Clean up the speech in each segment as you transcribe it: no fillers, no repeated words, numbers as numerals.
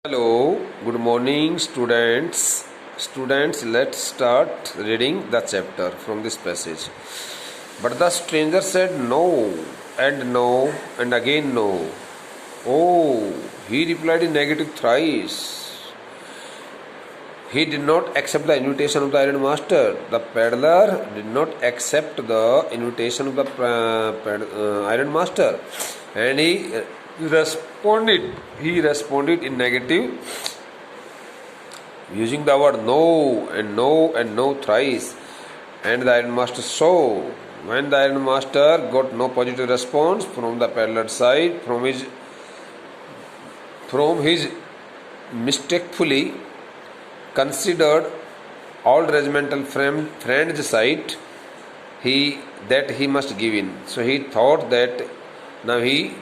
Hello, good morning, students. Students, let's start reading the chapter from this passage. But the stranger said no, and again no. Oh, he replied in negative thrice. He did not accept the invitation of the iron master. The peddler did not accept the invitation of the iron master, and responded. He responded in negative, using the word no and no thrice. And the iron master saw. When the iron master got no positive response from the peddler's side, from his mistakefully considered old regimental friend's side, he must give in. So he thought that now he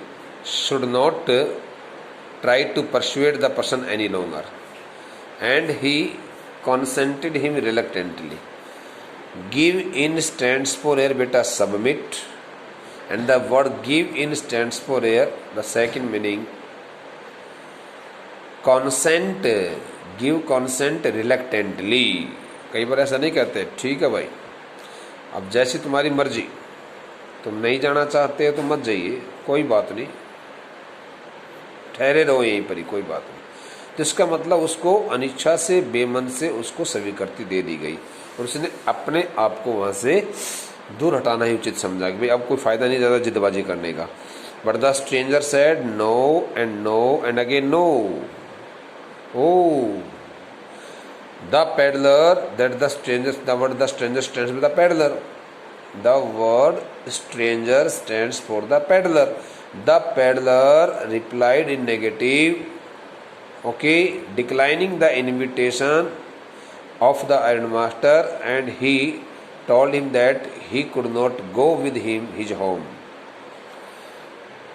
should not try to persuade the person any longer, and he consented him reluctantly. Give in stands for here beta submit, and the word give in stands for here the second meaning consent. Give consent reluctantly. कई बार ऐसा नहीं कहते, ठीक है भाई अब जैसी तुम्हारी मर्जी, तुम नहीं जाना चाहते हो तो मत जाइए, कोई बात नहीं, ठहरे रहो यहीं पर ही, कोई बात नहीं. तो इसका मतलब उसको अनिच्छा से बेमन से उसको स्वीकृति दे दी गई और उसने अपने आप को वहाँ से दूर हटाना ही उचित समझा कि भाई अब कोई फ़ायदा नहीं ज़्यादा जिदबाजी करने का. But the stranger said no and again no. Oh, the peddler, the word the stranger stands for the peddler. The word stranger stands for the peddler. The peddler replied in negative, declining the invitation of the iron master, and he told him that he could not go with him his home.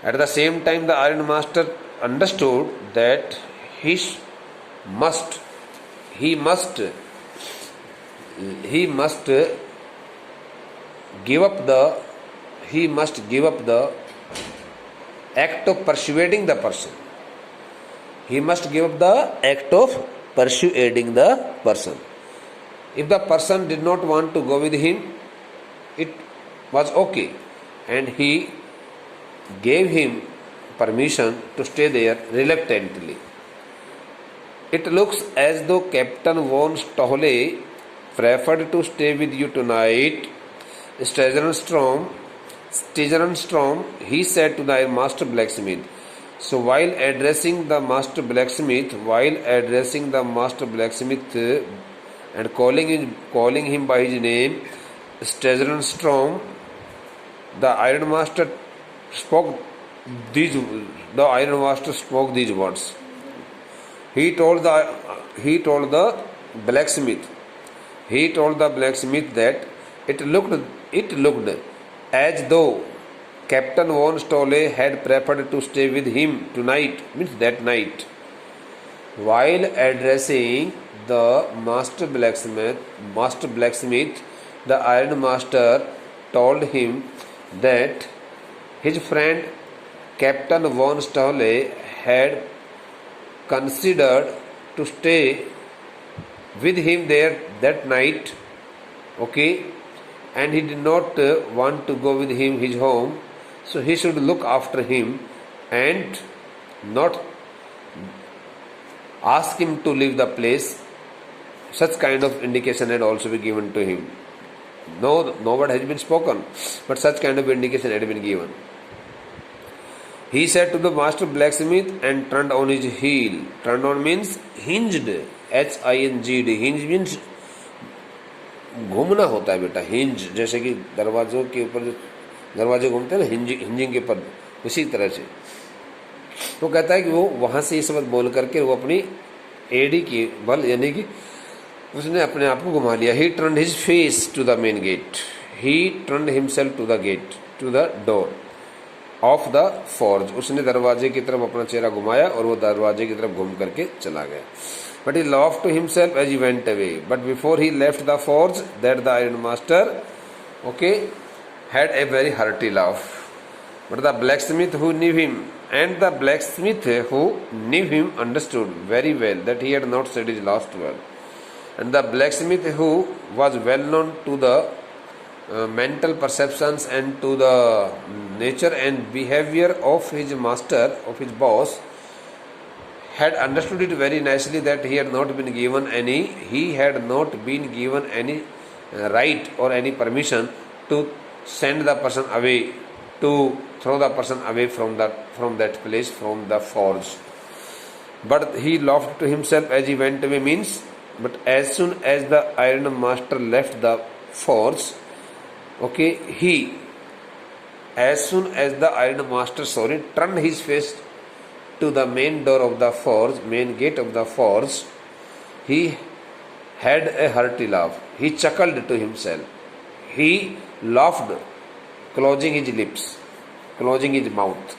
At the same time, the iron master understood that he must give up the act of persuading the person. He must give up the act of persuading the person. If the person did not want to go with him, it was okay, and he gave him permission to stay there reluctantly. It looks as though Captain von Stohle preferred to stay with you tonight, Stegenstrom, he said to the master blacksmith. So while addressing the master blacksmith and calling him by his name, Stegenstrom, the iron master spoke these words. He told the blacksmith that it looked as though Captain von Stolle had preferred to stay with him tonight, means that night. While addressing the master blacksmith, the iron master told him that his friend Captain von Stolle had considered to stay with him there that night, and he did not want to go with him his home, so he should look after him and not ask him to leave the place. Such kind of indication had also been given to him. No word has been spoken, but such kind of indication had been given. He said to the master blacksmith and turned on his heel. Turned on means hinged. HINGD. Hinge means घूमना होता है बेटा. Hinge जैसे कि दरवाजों के ऊपर जो दरवाजे घूमते हैं ना, हिंजिंग के पर, उसी तरह से. तो कहता है कि वो वहाँ से ये शब्द बोल करके वो अपनी एडी की बल यानी कि उसने अपने आप को घुमा लिया. He turned his face to the main gate. He turned himself to the gate, to the door of the forge. उसने दरवाजे की तरफ अपना चेहरा घुमाया और वो दरवाजे की तरफ घूम करके चला गया. But he laughed to himself as he went away. But before he left the forge, that the iron master had a very hearty laugh. But the blacksmith who knew him And the blacksmith who knew him understood very well that he had not said his last word. And the blacksmith who was well known to the mental perceptions and to the nature and behavior of his master, of his boss, had understood it very nicely that he had not been given any right or any permission to send the person away, to throw the person away from that place, from the forge. But he laughed to himself as he went away, means, but as soon as the iron master left the forge, okay, as soon as the iron master turned his face to the main door of the forge, main gate of the forge, he had a hearty laugh. He chuckled to himself. He laughed, closing his lips, closing his mouth,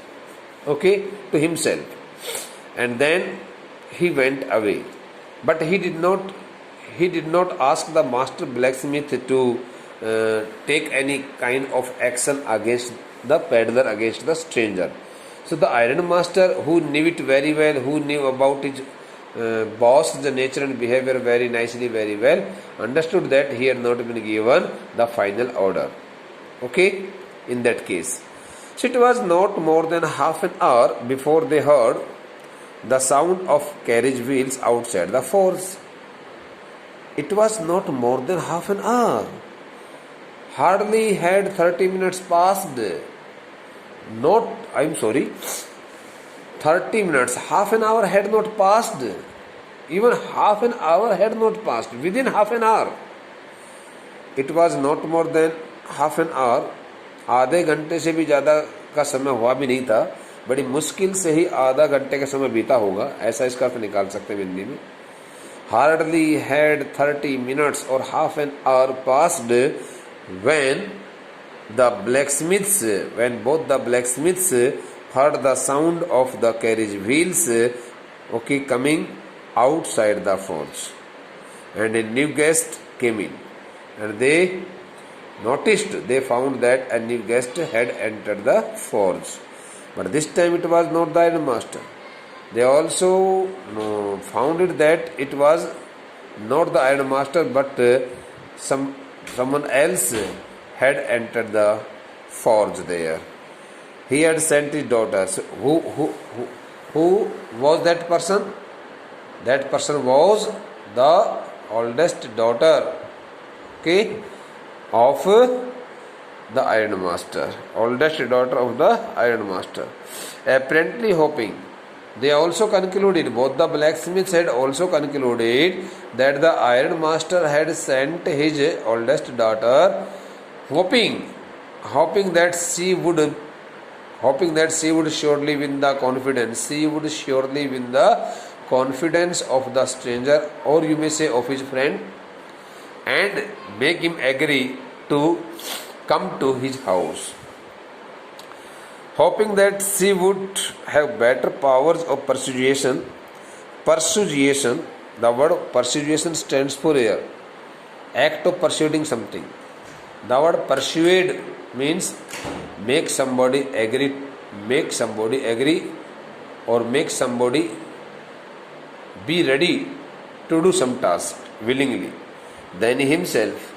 okay, to himself. And then he went away. But he did not ask the master blacksmith to take any kind of action against the peddler, against the stranger. So the iron master, who knew it very well, who knew about his boss, the nature and behavior very nicely, very well, understood that he had not been given the final order. Okay, in that case. So it was not more than half an hour before they heard the sound of carriage wheels outside the forge. It was not more than half an hour. Hardly had 30 minutes passed. 30 minutes. Half an hour had not passed. Even half an hour had not passed. Within half an hour. It was not more than half an hour. आधे घंटे से भी ज़्यादा का समय हुआ भी नहीं था. बड़ी मुश्किल से ही आधा घंटे का समय बीता होगा, ऐसा इसका अर्थ निकाल सकते हैं हिंदी में. Hardly had 30 minutes or half an hour passed when both the blacksmiths heard the sound of the carriage wheels, okay, coming outside the forge. And a new guest came in. And they found that a new guest had entered the forge. But this time it was not the iron master. They also found it that it was not the iron master, but someone else had entered the forge there. He had sent his daughters. Who was that person? That person was the oldest daughter, okay, of the iron master. Oldest daughter of the iron master. Apparently hoping. They also concluded, both the blacksmiths had also concluded that the iron master had sent his oldest daughter, hoping that she would surely win the confidence. She would surely win the confidence of the stranger, or you may say of his friend, and make him agree to come to his house. Hoping that she would have better powers of persuasion. The word persuasion stands for a act of persuading something. The word persuade means make somebody agree, or make somebody be ready to do some task willingly than himself.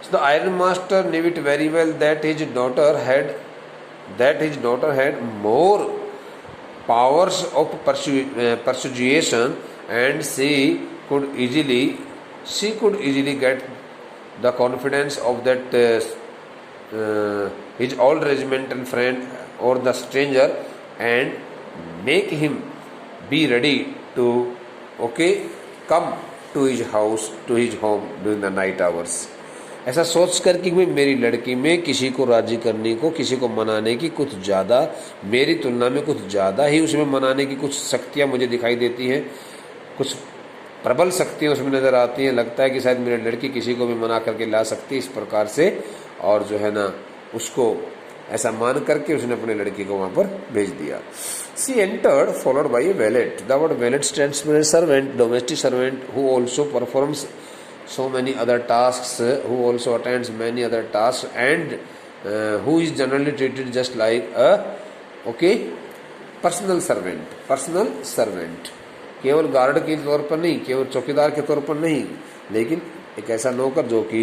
So the iron master knew it very well that his daughter had more powers of persuasion, and she could easily get the confidence of that his old regimental friend or the stranger, and make him be ready to come to his house, to his home during the night hours. ऐसा सोच कर कि भाई मेरी लड़की में किसी को राजी करने को, किसी को मनाने की कुछ ज़्यादा, मेरी तुलना में कुछ ज़्यादा ही उसमें मनाने की कुछ शक्तियाँ मुझे दिखाई देती हैं, कुछ प्रबल शक्तियाँ उसमें नज़र आती हैं. लगता है कि शायद मेरी लड़की किसी को भी मना करके ला सकती है इस प्रकार से, और जो है ना उसको ऐसा मान करके उसने अपनी लड़की को वहाँ पर भेज दिया. She entered followed by a valet. The word valet stands for a servant, domestic servant, who also performs so many other tasks, who also attends many other tasks, and who is generally treated just like a personal servant, personal servant केवल guard के तौर पर नहीं, केवल चौकीदार के तौर पर नहीं, लेकिन एक ऐसा नौकर जो कि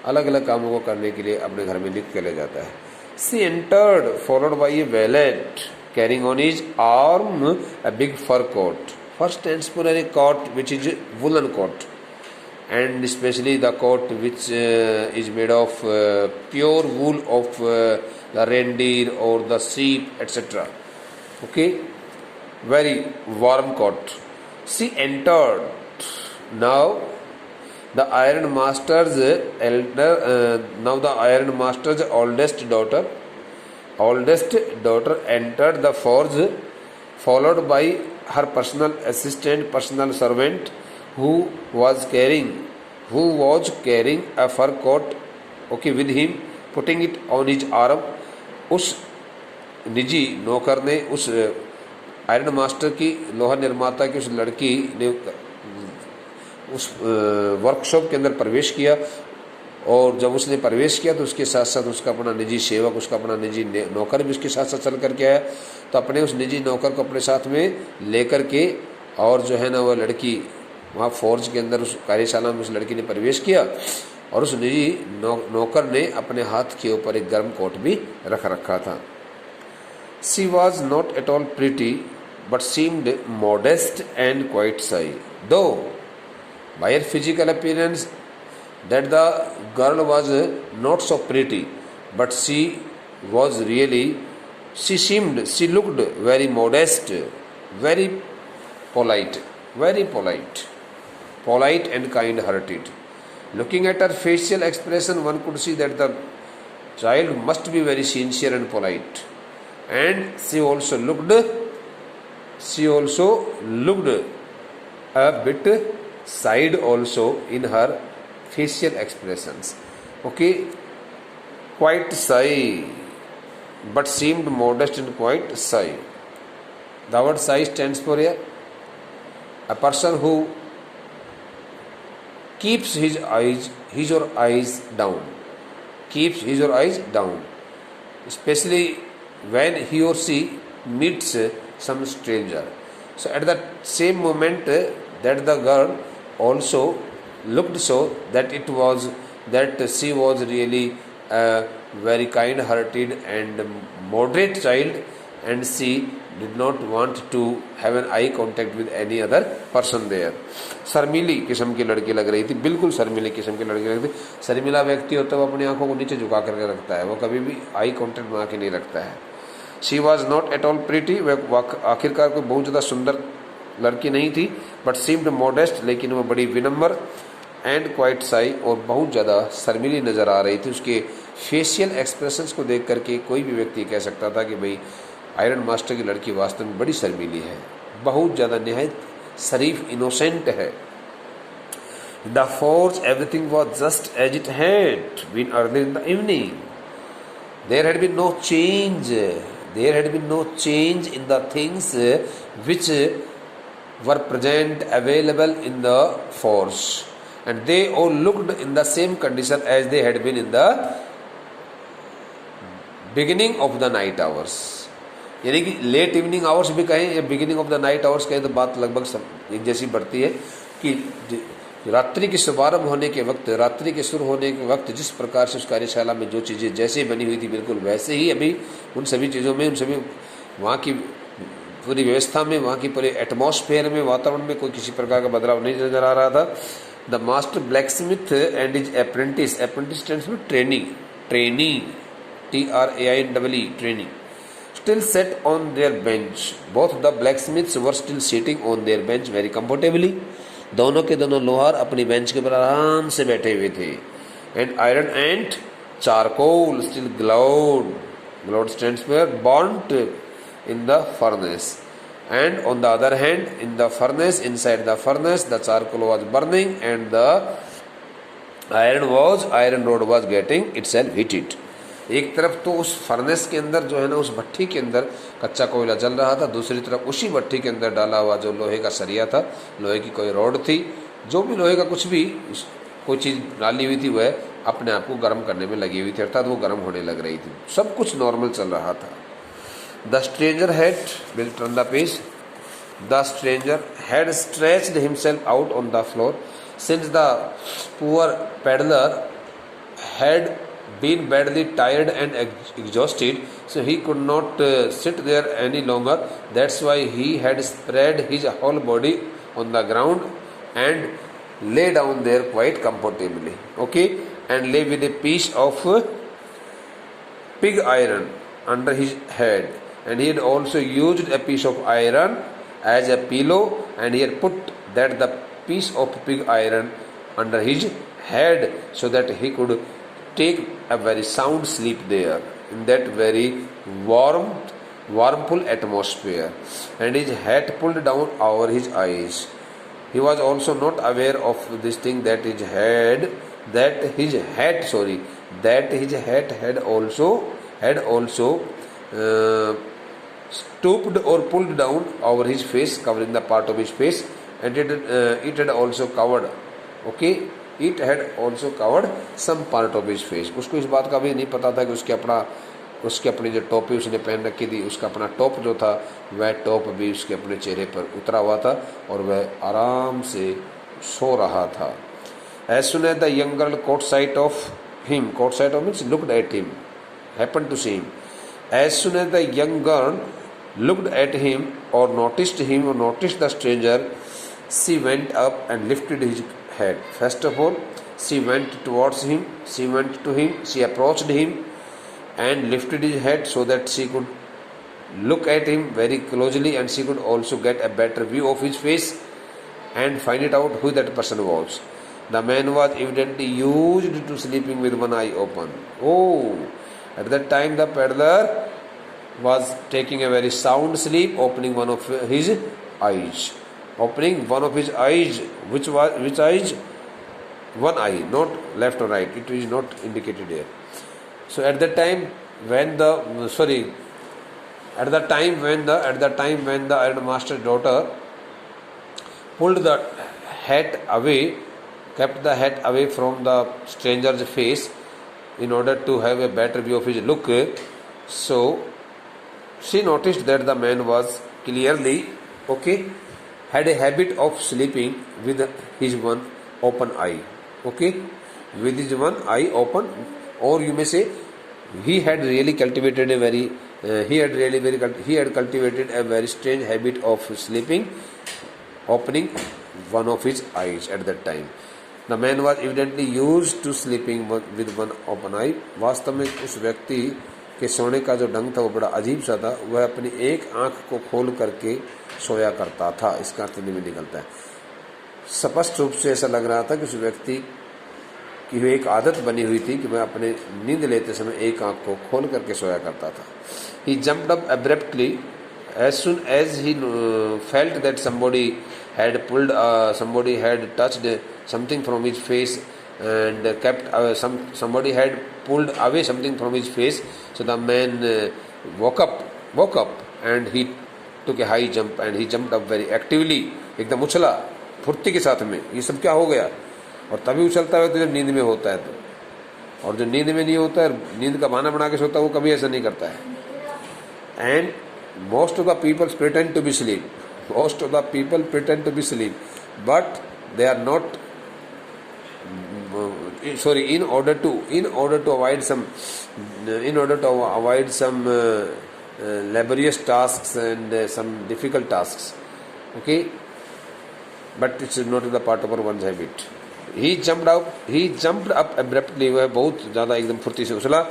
अलग अलग कामों को करने के लिए अपने घर में नियुक्त किया जाता है. She entered followed by a valet carrying on his arm a big fur coat. First stands for a coat which is woolen coat, and especially the coat which is made of pure wool of the reindeer or the sheep, etc. Okay, very warm coat. She entered. Now the Iron Master's oldest daughter entered the forge, followed by her personal assistant, personal servant, who was carrying a fur coat, okay, with him, putting it on his arm. उस निजी नौकर ने उस iron master की, लोहा निर्माता की उस लड़की ने उस वर्कशॉप के अंदर प्रवेश किया, और जब उसने प्रवेश किया तो उसके साथ साथ उसका अपना निजी सेवक, उसका अपना निजी नौकर भी उसके साथ साथ चल करके आया. तो अपने उस निजी नौकर को अपने साथ में लेकर के, और जो है ना वह लड़की वहाँ फोर्ज के अंदर उस कार्यशाला में उस लड़की ने प्रवेश किया, और उस निजी नौकर ने अपने हाथ के ऊपर एक गर्म कोट भी रख रखा था. She was not at all pretty but seemed modest and quite शाई, दो by her physical appearance that the girl was not so pretty, but she looked very modest, very polite and kind hearted. Looking at her facial expression, one could see that the child must be very sincere and polite, and she also looked a bit side also in her facial expressions. Okay, quite shy, but seemed modest and quite shy. The word shy stands for a person who keeps his or eyes down, especially when he or she meets some stranger. So at the same moment that the girl also looked so that she was really a very kind hearted and moderate child, and she did not want to have an eye contact with any other person there. शर्मीली किस्म की लड़की लग रही थी, बिल्कुल शर्मीली किस्म की लड़की लग रही थी. शर्मीला व्यक्ति होता है वो अपनी आंखों को नीचे झुका करके रखता है, वो कभी भी आई कॉन्टेक्ट बना के नहीं रखता है. She was not at all pretty, वह आखिरकार कोई बहुत ज़्यादा सुंदर लड़की नहीं थी, बट सीम्ड मॉडेस्ट, लेकिन वो बड़ी विनम्र, एंड क्वाइट शाई, और बहुत ज़्यादा शर्मीली नज़र आ रही थी. उसके फेशियल एक्सप्रेशंस को देख करके कोई भी व्यक्ति कह सकता था कि भाई आयरन मास्टर की लड़की वास्तव में बड़ी शर्मीली है, बहुत ज़्यादा निहायत शरीफ, इनोसेंट है. The force everything was just as it had been earlier in the evening. There had been no change in the things which were present available in the force, and they all looked in the same condition as they had been in the beginning of the night hours. यानी कि late evening hours भी कहें या beginning of the night hours कहें तो बात लगभग सब एक जैसी बढ़ती है कि रात्रि के शुभारंभ होने के वक्त, रात्रि के शुरू होने के वक्त जिस प्रकार से उस कार्यशाला में जो चीज़ें जैसे बनी हुई थी बिल्कुल वैसे ही अभी उन सभी चीज़ों में, उन सभी वहाँ की पूरी व्यवस्था में, वहाँ की पूरे एटमॉस्फेयर में, वातावरण में कोई किसी प्रकार का बदलाव नहीं नजर आ रहा था. The master black Smith and his apprentice stands for trainee TRAINE, training, still sat on their bench. Both the blacksmiths were still sitting on their bench very comfortably. दोनों के दोनों लोहार अपनी बेंच के ऊपर आराम से बैठे हुए थे. And iron and charcoal still glowed stands for burnt in the furnace. And on the other hand, in the furnace, inside the furnace, the charcoal was burning and the iron rod was getting itself heated. एक तरफ तो उस furnace के अंदर जो है ना, उस भट्टी के अंदर कच्चा कोयला जल रहा था, दूसरी तरफ उसी भट्टी के अंदर डाला हुआ जो लोहे का सरिया था, लोहे की कोई रॉड थी, जो भी लोहे का कुछ भी कोई चीज़ डाली हुई थी वह अपने आप को गर्म करने में लगी हुई थी, अर्थात वो गर्म होने लग रही थी. सब कुछ नॉर्मल चल रहा था. The stranger had, will turn the page. The stranger had stretched himself out on the floor, since the poor peddler had been badly tired and exhausted, so he could not sit there any longer. That's why he had spread his whole body on the ground and lay down there quite comfortably. Okay, and lay with a piece of pig iron under his head, and he had also used a piece of iron as a pillow, and he had put that the piece of pig iron under his head, so that he could take a very sound sleep there in that very warmful atmosphere, and his hat pulled down over his eyes. He was also not aware of this thing, that his hat had also stooped or pulled down over his face, covering the part of his face, and it had also covered, okay, it had also covered some part of his face. उसको इस बात का भी नहीं पता था कि उसके अपनी जो टोपी उसने पहन रखी थी, उसका अपना टॉप जो था वह टॉप भी उसके अपने चेहरे पर उतरा हुआ था और वह आराम से सो रहा था. As soon as the young girl caught sight of means looked at him, happened to see him. As soon as the young girl looked at him or noticed the stranger, she went up and lifted his head. First of all, she went towards him, she approached him and lifted his head so that she could look at him very closely, and she could also get a better view of his face and find it out who that person was. The man was evidently used to sleeping with one eye open. Oh, at that time the peddler was taking a very sound sleep, opening one of his eyes. Which eyes? One eye, not left or right. It is not indicated here. So at the time when the ironmaster's daughter pulled the hat away, kept the hat away from the stranger's face in order to have a better view of his look, so she noticed that the man was clearly, okay, had a habit of sleeping with his one open eye, okay, with his one eye open, or you may say he had cultivated a very strange habit of sleeping, opening one of his eyes at that time. The man was evidently used to sleeping with one open eye. वास्तव में उस व्यक्ति के सोने का जो ढंग था वो बड़ा अजीब सा था. वह अपनी एक आंख को खोल करके सोया करता था. इसका अर्थ नहीं निकलता है. स्पष्ट रूप से ऐसा लग रहा था कि उस व्यक्ति की एक आदत बनी हुई थी कि वह अपने नींद लेते समय एक आंख को खोल करके सोया करता था. He jumped up abruptly as soon as he felt that somebody had touched something from his face and somebody had pulled away something from his face. So the man woke up and he took a high jump and he jumped up very actively. एकदम उछला फुर्ती के साथ में. ये सब क्या हो गया? और तभी उछलता है तो जब नींद में होता है तो, और जो नींद में नहीं होता है, नींद का बहाना बना के सोता है, वो कभी ऐसा नहीं करता है. And most of the people pretend to be asleep. But they are not. In order to avoid some laborious tasks and some difficult tasks. Okay, but it's not the part of one's habit. He jumped up abruptly. वह बहुत ज़्यादा एकदम फुर्ती से उछला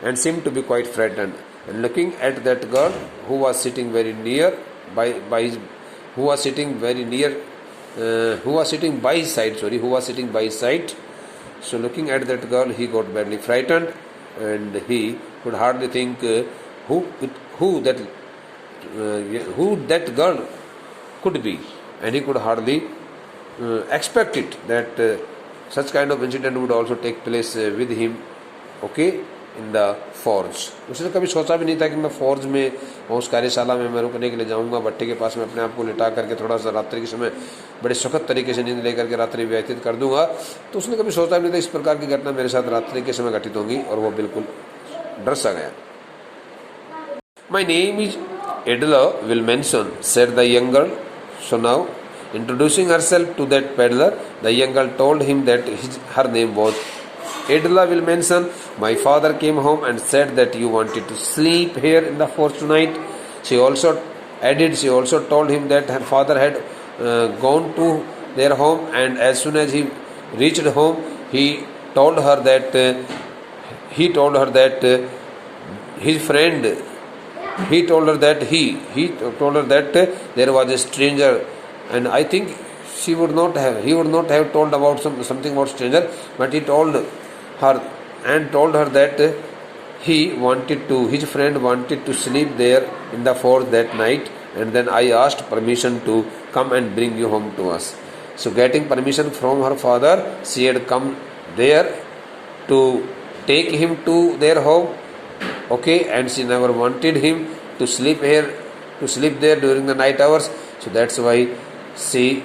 and seemed to be quite frightened. And looking at that girl who was sitting by his side. So looking at that girl, he got badly frightened, and he could hardly think who that girl could be, and he could hardly expect it that such kind of incident would also take place with him, okay, in the forge. उसने कभी सोचा भी नहीं था कि मैं forge में उस कार्यशाला में मैं रुकने के लिए जाऊंगा, भट्टे के पास में अपने आप को लिटा करके थोड़ा सा रात्रि के समय बड़े सुखद तरीके से नींद लेकर के रात्रि व्यतीत कर दूंगा. तो उसने कभी सोचा भी नहीं था इस प्रकार की घटना मेरे साथ रात्रि के समय घटित होगी, और वो बिल्कुल डर सा गया. My name is Edla Wilmanson, said the young girl. So now, introducing herself to that peddler, the young girl told him that her name was Edla Wilmanson. My father came home and said that you wanted to sleep here in the forest tonight. She also told him that her father had gone to their home, and as soon as he reached home, he told her that his friend he told her that there was a stranger, and I think he would not have told about something about stranger, but he told her that his friend wanted to sleep there in the forest that night, and then I asked permission to come and bring you home to us. So getting permission from her father, she had come there to take him to their home. Okay, and she never wanted him to sleep there during the night hours. So that's why she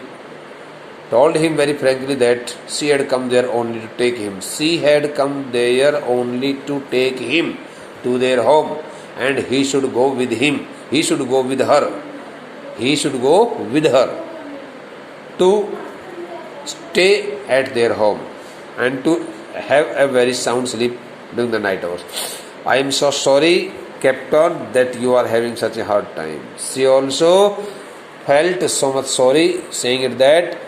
told him very frankly that she had come there only to take him. She had come there only to take him to their home, and he should go with him. He should go with her. He should go with her to stay at their home and to have a very sound sleep during the night hours. I am so sorry, Captain, that you are having such a hard time. She also felt so much sorry, saying it that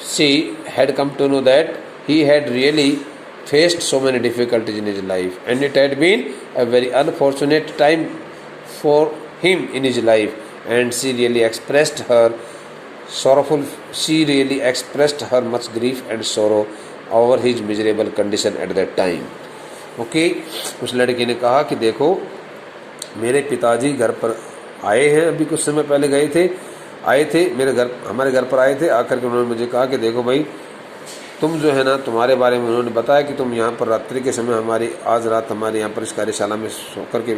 she had come to know that he had really faced so many difficulties in his life, and it had been a very unfortunate time for him in his life, and she really expressed her much grief and sorrow over his miserable condition at that time. Okay, उस लड़के ने कहा कि देखो, मेरे पिताजी घर पर आए हैं, अभी कुछ समय पहले आए थे हमारे घर पर आए थे। आकर के उन्होंने मुझे कहा कि देखो भाई, तुम जो है ना, तुम्हारे बारे में उन्होंने बताया कि तुम यहाँ पर रात्रि के समय आज रात हमारे यहाँ पर इस कार्यशाला में सो करके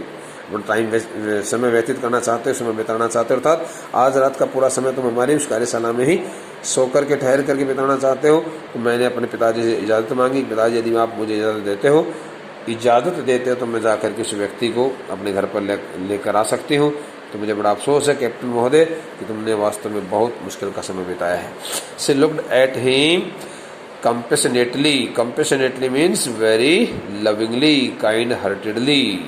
समय व्यतीत करना चाहते हो, समय बिताना चाहते हो, अर्थात आज रात का पूरा समय तुम हमारी उस कार्यशाला में ही सो करके ठहर करके बिताना चाहते हो। तो मैंने अपने पिताजी से इजाज़त मांगी। पिताजी, यदि आप मुझे इजाज़त देते हो तो मैं जाकर के उस व्यक्ति को अपने घर पर लेकर आ सकती हूँ। तो मुझे बड़ा अफसोस है कैप्टन महोदय कि तुमने वास्तव में बहुत मुश्किल का समय बिताया है। She looked at him compassionately means very lovingly, kind heartedly,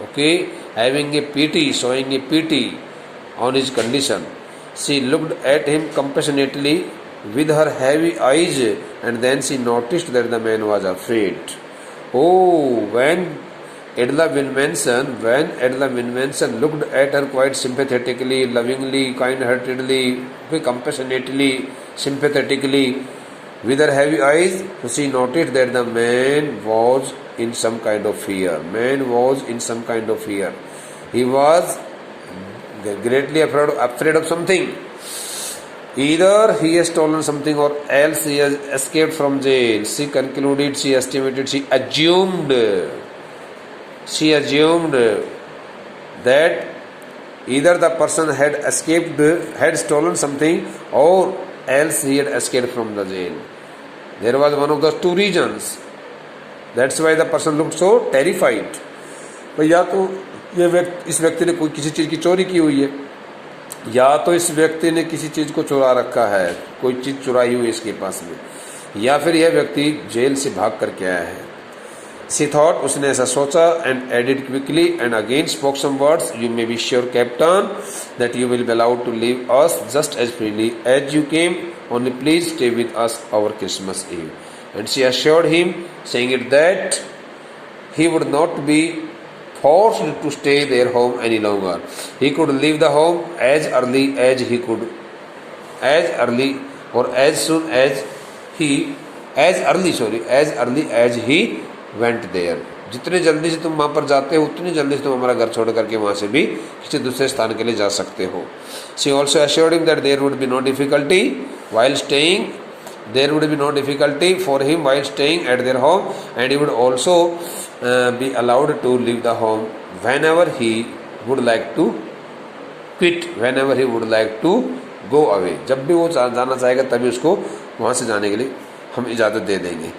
okay, having a pity, showing a pity on his condition. She looked at him compassionately with her heavy eyes, and then she noticed that the man was afraid. Oh, when Edla Winmanson looked at her quite sympathetically, lovingly, kind-heartedly, compassionately, sympathetically, with her heavy eyes, she noticed that the man was in some kind of fear. He was greatly afraid of something. Either he has stolen something or else he has escaped from jail. She concluded, she estimated, she assumed that either the person had stolen something, or else he had escaped from the jail. There was one of those two reasons. That's why the person looked so terrified. भाई, या तो इस व्यक्ति ने कोई किसी चीज़ की चोरी की हुई है, या तो इस व्यक्ति ने किसी चीज़ को चुरा रखा है, कोई चीज़ चुराई हुई इसके पास में, या फिर यह व्यक्ति जेल से भाग करके आया है। She thought, उसने ऐसा सोचा, and added quickly and again spoke some words. You may be sure, Captain, that you will be allowed to leave us just as freely as you came. Only please stay with us over Christmas Eve. And she assured him, saying it that he would not be forced to stay their home any longer. He could leave the home as early as he could, as early as he went there. जितने जल्दी से तुम वहाँ पर जाते हो, उतनी जल्दी से तुम हमारा घर छोड़ करके वहाँ से भी किसी दूसरे स्थान के लिए जा सकते हो। She also assured him that there would be no difficulty for him while staying at their home, and he would also be allowed to leave the home whenever he would like to go away. जब भी वो जाना चाहेगा तभी उसको वहाँ से जाने के लिए हम इजाज़त दे देंगे।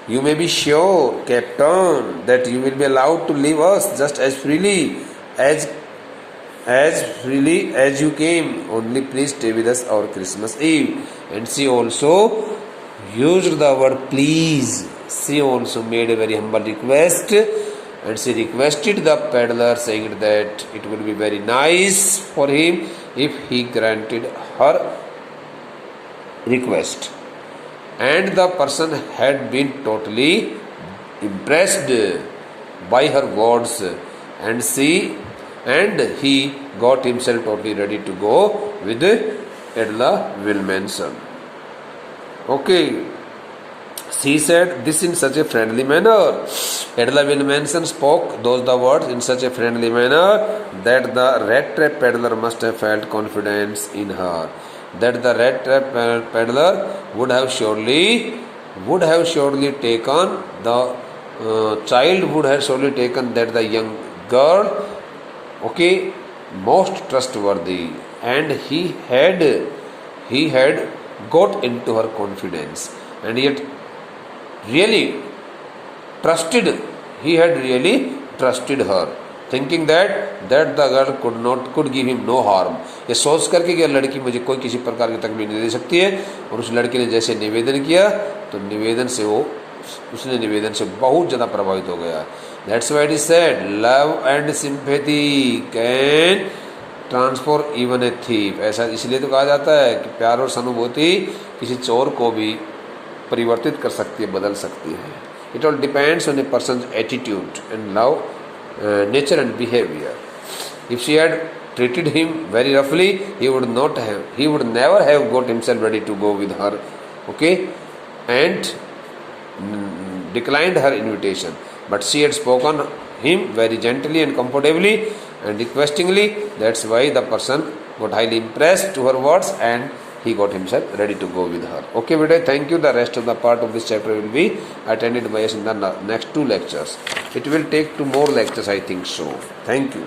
You may be sure, Captain, that you will be allowed to leave us just as freely as as freely as you came. Only please stay with us our Christmas Eve. And she also used the word please. She also made a very humble request, and she requested the peddler, saying that it would be very nice for him if he granted her request. And the person had been totally impressed by her words, and he got himself totally ready to go with Edla Wilmanson. Okay, she said this in such a friendly manner. Edla Wilmanson spoke those the words in such a friendly manner that the rat trap peddler must have felt confidence in her. That the rat trap peddler would have surely taken the child would have surely taken that the young girl, okay, most trustworthy, and he had got into her confidence, and yet really trusted. He had really trusted her, thinking that the girl could give him no harm. ये सोच करके कि लड़की मुझे कोई किसी प्रकार की तकलीफ नहीं दे सकती है, और उस लड़की ने जैसे निवेदन किया तो उसने निवेदन से बहुत ज़्यादा प्रभावित हो गया. That's why it is said, love and sympathy can transform even a thief. ऐसा इसलिए तो कहा जाता है कि प्यार और सहानुभूति किसी चोर को भी परिवर्तित कर सकती है, बदल सकती है. It all depends on a person attitude and love nature and behaviour. If she had treated him very roughly, he would never have got himself ready to go with her, okay, and declined her invitation. But she had spoken him very gently and comfortably and requestingly. That's why the person got highly impressed to her words, and he got himself ready to go with her. Okay, Vidya, thank you. The rest of the part of this chapter will be attended by us in the next 2 lectures. It will take 2 more lectures, I think so. Thank you.